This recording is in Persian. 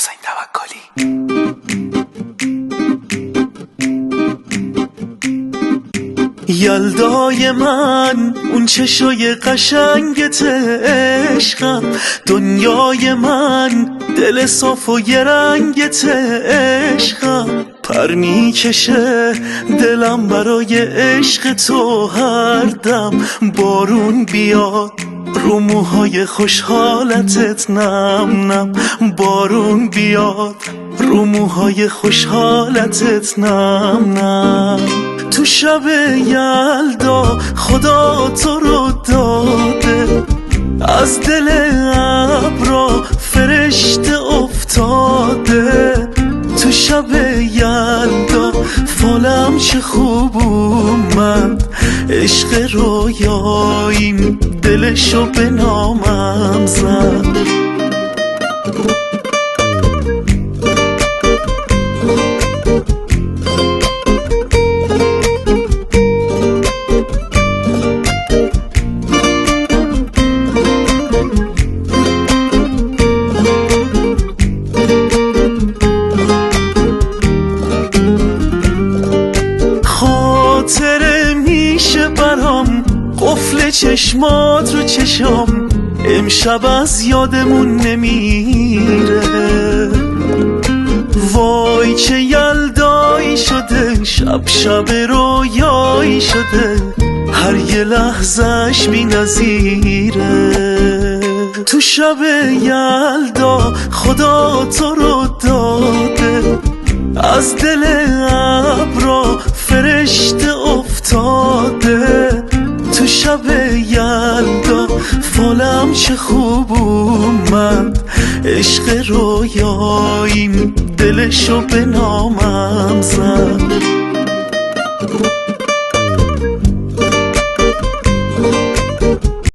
حسین توکلی. یلدای من اون چشای قشنگت عشقم، دنیای من دل صاف و یه رنگت عشقم، پر میکشه دلم برای عشق تو هر دم، بارون بیاد رو موهای خوشحالتت نم نم، بارون بیاد رو موهای خوشحالتت نم نم. تو شب یلدا خدا تو رو داده، از دل ابرا فرشته افتاده، تو شب یلدا فالم چه خوب اومد، عشق رویاییم دلشو به نامم زد. خاطره میشه برام قفل چشمات رو چشم، امشب از یادمون نمیره، وای چه یلدایی شده، شب شب رویایی شده، هر یه لحظش بی نظیره. تو شب یلدا خدا تو رو داده، از دل ابرا فرشته افتاده، تو شب یلدا فالم چه خوب اومد، عشق رویاییم دلشو به نامم زد.